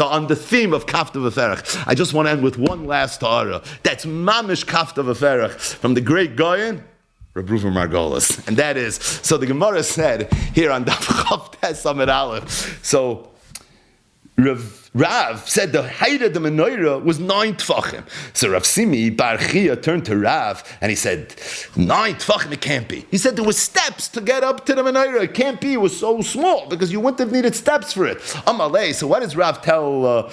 so on the theme of Kafta V'Ferach, I just want to end with one last Torah. That's Mamish Kafta V'Ferach from the great Goyen, Reb Reuven Margolis. And that is, so the Gemara said here on Daf Chav Tes Amud Aleph, so Rav said the height of the menorah was 9 tfachim. So Rav Simi Bar Chia turned to Rav and he said, 9 tfachim, it can't be. He said there were steps to get up to the menorah. It can't be. It was so small because you wouldn't have needed steps for it. Amalei. So what does Rav tell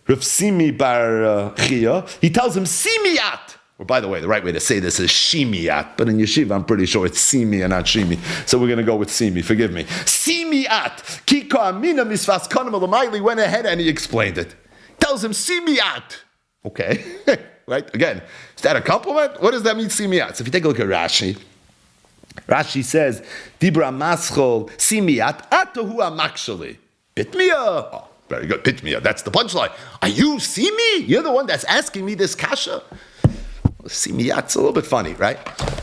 Rav Simi Bar Chia? He tells him, Simiyat. Or by the way, the right way to say this is Shimiyat, but in Yeshiva I'm pretty sure it's Simi and not Shimi. So we're going to go with Simi, forgive me. Simiyat, Kiko Amina Misvas Kanam Lamaili went ahead and he explained it. Tells him Simiyat. Okay, right? Again, is that a compliment? What does that mean, Simiyat? So if you take a look at Rashi, Rashi says, Dibra Maschol Simiyat Atahu Amakshali. Bitmiya. Oh, very good, Bitmiya. That's the punchline. Are you Simi? You're the one that's asking me this kasha? Simiyat's a little bit funny, right?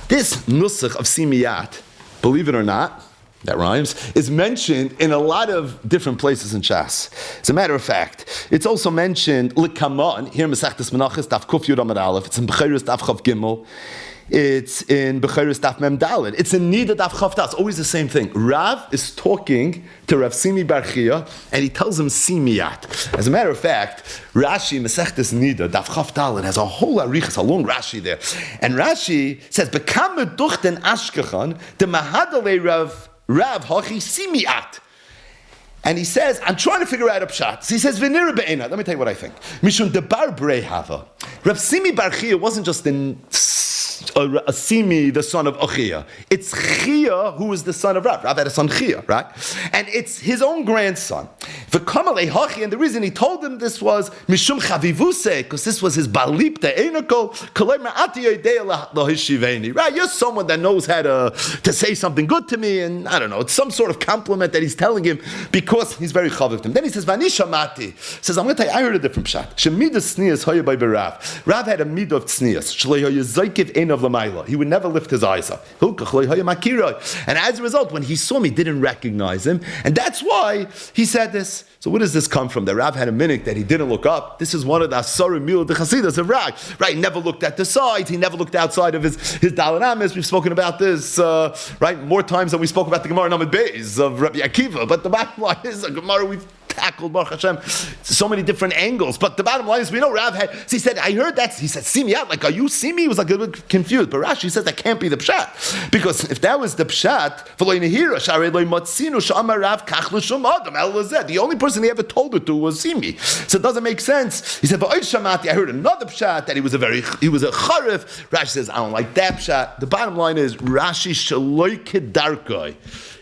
This nusach of Simiyat, believe it or not, that rhymes, is mentioned in a lot of different places in Shas. As a matter of fact, it's also mentioned Likaman, here in Masechtas Menachos, Daf Kuf Yud Amud Aleph, it's in Bechiros Daf Chav Gimel, it's in Bechiros Daf Mem Daled, it's in Nida Daf Chav Tas, always the same thing. Rav is talking to Rav Simi Bar Chia, and he tells him Simiyat. As a matter of fact, Rashi, Masechtas Nida, Daf Chav Daled, has a whole arichas, a long Rashi there. And Rashi says, Bekam duchten Ashkechan, de Mahadale Rav Hachi Simiyat. And he says, I'm trying to figure out a pshat. So he says, V'nira be'ena. Let me tell you what I think. Mishun debar brei hava. Rav Simi Bar Chia wasn't just a Simi, the son of Achia. It's Chia who is the son of Rav. Rav had a son Chia, right? And it's his own grandson. V'kamalei hachi, and the reason he told him this was Mishum chavivuse, because this was his balipta enoko, kolei ma'ati yodei lahishiveni. Right? You're someone that knows how to say something good to me, and I don't know, it's some sort of compliment that he's telling him because he's very chaviv to him. Then he says, Vanisha mati. Says, I'm going to tell you, I heard a different pshat. Shemidas tznias hoya by Rav. Rav had a midah of tznias. Shlei hoya zaykiv ein of lamayla. He would never lift his eyes up. And as a result, when he saw me, he didn't recognize him. And that's why he said this. So where does this come from? The Rav had a minute that he didn't look up. This is one of the Asarim Mil, the Chassidas of Rav. Right? He never looked at the sides. He never looked outside of his Daled Amis. We've spoken about this, right? More times than we spoke about the Gemara Namid Beis of Rabbi Akiva. But the bottom line is a Gemara we've tackled, Baruch Hashem, so many different angles. But the bottom line is, we know Rav had, so he said, I heard that, he said, see me out, like, are you see me? He was like a bit confused. But Rashi says that can't be the pshat. Because if that was the pshat, the only person he ever told it to was Simi. So it doesn't make sense. He said, I heard another pshat, that he was a charif. Rashi says, I don't like that pshat. The bottom line is, Rashi shaloi kedarkoi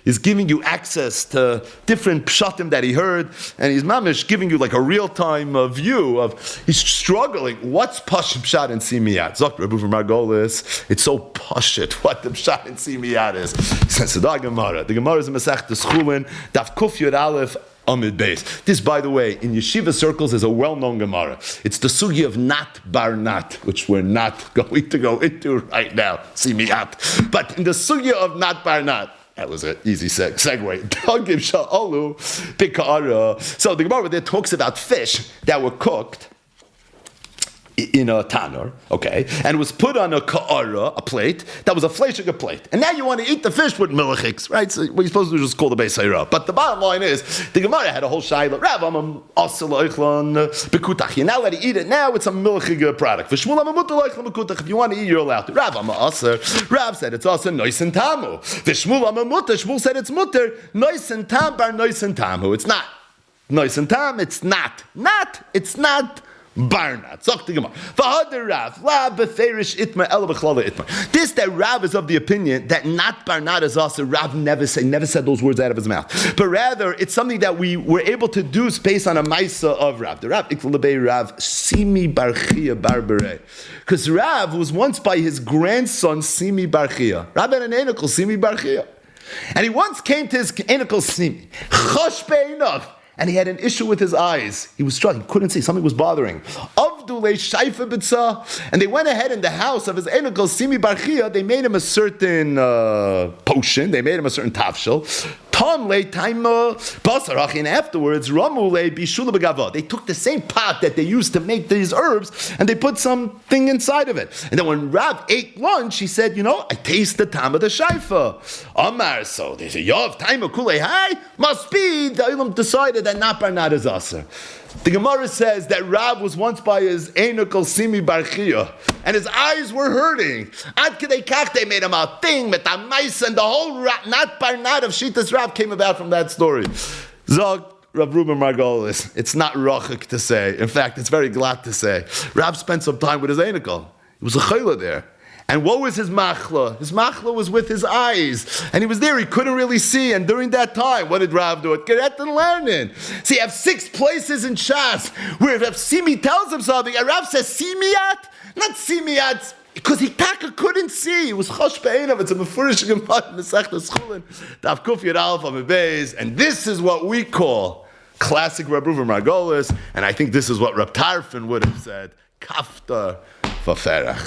is giving you access to different pshatim that he heard, and he's mamish giving you like a real-time view of, he's struggling. What's pashim pshat and simiyat? Zok Rebbe from Margolis, it's so pashit what the pshat and simiyat is. He says, the Gemara is a Masechtas Chulin, Daf Kuf Yud Aleph, Amid Beis. This, by the way, in yeshiva circles is a well-known Gemara. It's the sugi of Nat Bar Nat, which we're not going to go into right now, simiyat. But in the sugi of Nat Bar Nat, that was an easy segue. So the Gemara there talks about fish that were cooked in a tanner, okay, and it was put on a ka'ara, a plate, that was a fleshiga plate. And now you want to eat the fish with milichiks, right? So what you're supposed to do is just call the Beis Hayra. But the bottom line is, the Gemara had a whole shayla, Rav, I'm bekutach. You're not allowed to eat it now, it's a milichiga product. If you want to eat, you're allowed to. Rav, I'm aser. Rav said it's also nois and tamu. Vishmul, I'm a mutter. Shmuel said it's mutter. Nois and tam bar nois and tamu. It's not. Nois and tam, it's not. It's not. Barnat. This that Rav is of the opinion that not Barnat is also Rav never said those words out of his mouth. But rather, it's something that we were able to do based on a Maisa of Rav. The Rav, Rav, Simi Bar Chia Barbare. Because Rav was once by his grandson, Simi Bar Chia. Rav had an anacle, Simi Bar Chia. And he once came to his anacle, Simi. Chosh be'inav. And he had an issue with his eyes. He was struggling. He couldn't see. Something was bothering. And they went ahead in the house of his anacle, Simi Bar Chia. They made him a certain potion. They made him a certain tafshel. Tom le taima basarach, and afterwards Ramu le bishula begava. They took the same pot that they used to make these herbs and they put something inside of it. And then when Rav ate lunch, he said, I taste the tam of the shaifa. Amar, so they say, Yov taima kulei hai. Must be the Ilam decided that not barnat is aser. The Gemara says that Rav was once by his Einukal Simi Barchia, and his eyes were hurting. Ad Kedei Kach, they made him a thing, with a mice, and the whole not barnat of Shitas Rav came about from that story. Zog Rav Ruben Margolis, it's not rachik to say. In fact, it's very glad to say. Rav spent some time with his Einukal. It was a chayla there. And what was his machla? His machla was with his eyes. And he was there, he couldn't really see. And during that time, what did Rav do? Geret and learning. See, you have 6 places in Shas where if Simi tells him something, and Rav says, Simiyat? Not Simiyat, because he couldn't see. It was chosh be'einav. It's a mefurish gemara, Mesechta Schulin, Daf Kuf Yud Aleph Amud Beis. And this is what we call classic Reb Ruven Margolis. And I think this is what Reb Tarfon would have said, Kafta Vaferach.